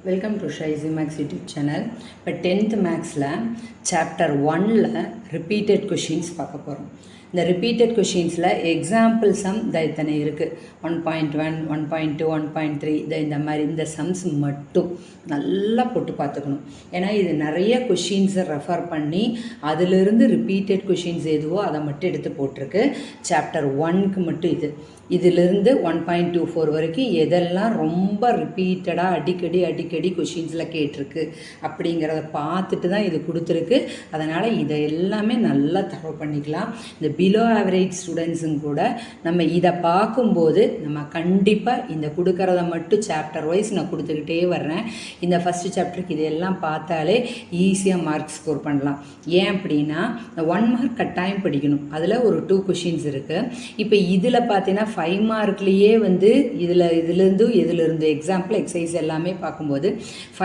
Welcome to ஷைசி maths YouTube channel. இப்போ 10th மேக்ஸில் சாப்டர் 1ல் ரிப்பீட்டட் கொஷின்ஸ் பார்க்க போகிறோம். இந்த ரிப்பீட்டட் கொஷின்ஸில் எக்ஸாம்பிள் சம் இத்தனை இருக்குது. 1.1, 1.2, 1.3 இந்த மாதிரி இந்த சம்ஸ் மட்டும் நல்லா போட்டு பார்த்துக்கணும். ஏன்னா இது நிறைய கொஷின்ஸை ரெஃபர் பண்ணி அதிலிருந்து ரிப்பீட்டட் கொஷின்ஸ் எதுவோ அதை மட்டும் எடுத்து போட்டிருக்கு. சாப்டர் 1க்கு மட்டும் இதிலிருந்து 1.24 வரைக்கும் எதெல்லாம் ரொம்ப ரிப்பீட்டடாக அடிக்கடி கொஷின்ஸில் கேட்டிருக்கு அப்படிங்கிறத பார்த்துட்டு தான் இது கொடுத்துருக்கு. அதனால் இதை எல்லாமே நல்லா தரவு பண்ணிக்கலாம். இந்த பிலோ ஆவரேஜ் ஸ்டூடெண்ட்ஸுங்க கூட நம்ம இதை பார்க்கும்போது நம்ம கண்டிப்பாக இந்த கொடுக்கறத மட்டும் சாப்டர் வைஸ் நான் கொடுத்துக்கிட்டே வர்றேன். இந்த ஃபஸ்ட்டு சாப்டருக்கு இதெல்லாம் பார்த்தாலே ஈஸியாக மார்க் ஸ்கோர் பண்ணலாம். ஏன் அப்படின்னா 1 மார்க் கட்டாயம் படிக்கணும். அதில் ஒரு 2 கொஷின்ஸ் இருக்குது. இப்போ இதில் பார்த்தீங்கன்னா 5 மார்க்லேயே இதிலிருந்து எக்ஸாம்பிள் எக்ஸசைஸ் எல்லாமே பார்க்கும்போது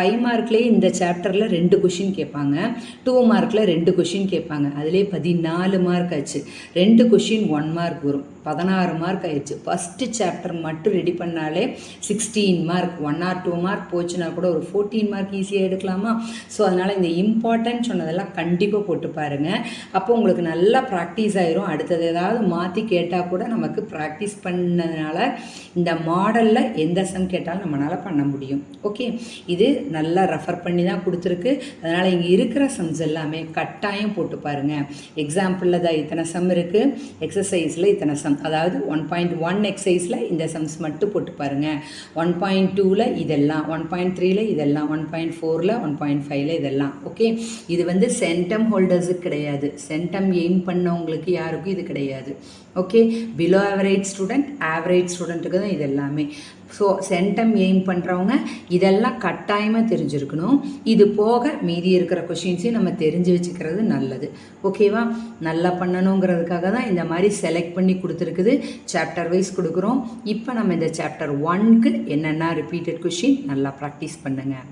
5 மார்க்லேயே இந்த சாப்டரில் 2 கொஷின் கேட்பாங்க, 2 மார்க்கில் 2 கொஷின் கேட்பாங்க. அதிலே 14 மார்க் ஆச்சு. 2 கொஷின் 1 மார்க் வரும், 16 மார்க் ஆயிடுச்சு. ஃபஸ்ட்டு சாப்டர் மட்டும் ரெடி பண்ணாலே 16 மார்க். 1 or 2 மார்க் போச்சுன்னா கூட ஒரு 14 மார்க் ஈஸியாக எடுக்கலாமா? ஸோ அதனால் இந்த இம்பார்ட்டன்ட் சொன்னதெல்லாம் கண்டிப்பாக போட்டு பாருங்கள். அப்போ உங்களுக்கு நல்லா ப்ராக்டிஸ் ஆயிரும். அடுத்தது ஏதாவது மாற்றி கேட்டால் கூட நமக்கு ப்ராக்டிஸ் பண்ணதுனால இந்த மாடலில் எந்த சம் கேட்டாலும் நம்மளால் பண்ண முடியும். ஓகே, இது நல்லா ரெஃபர் பண்ணி தான் கொடுத்துருக்கு. அதனால் இங்கே இருக்கிற சம்ஸ் எல்லாமே கட்டாயம் போட்டு பாருங்கள். எக்ஸாம்பிளில் தான் இத்தனை சம் இருக்குது, எக்ஸசைஸில் இத்தனை சம். அதாவது 1.1 எக்ஸசைஸில் இந்த சம்ஸ் மட்டும் போட்டு பாருங்கள். 1.2ல் இதெல்லாம், 1.3ல் இதெல்லாம், 1.4ல் 1.5ல் இதெல்லாம். ஓகே, இது சென்டம் ஹோல்டர்ஸுக்கு கிடையாது, சென்டம் எய்ம் பண்ணவங்களுக்கு யாருக்கும் இது கிடையாது. Okay, below average student, average ஸ்டூடெண்ட்டுக்கு தான் இது எல்லாமே. ஸோ சென்டம் எய்ம் பண்ணுறவங்க இதெல்லாம் கட்டாயமாக தெரிஞ்சிருக்கணும். இது போக மீதி இருக்கிற கொஷின்ஸையும் நம்ம தெரிஞ்சு வச்சுக்கிறது நல்லது. ஓகேவா? நல்லா பண்ணணுங்கிறதுக்காக தான் இந்த மாதிரி செலக்ட் பண்ணி கொடுத்துருக்குது. சாப்டர் வைஸ் கொடுக்குறோம். இப்போ நம்ம இந்த சாப்டர் 1க்கு என்னென்ன ரிப்பீட்டட் கொஷின் நல்லா ப்ராக்டிஸ் பண்ணுங்கள்.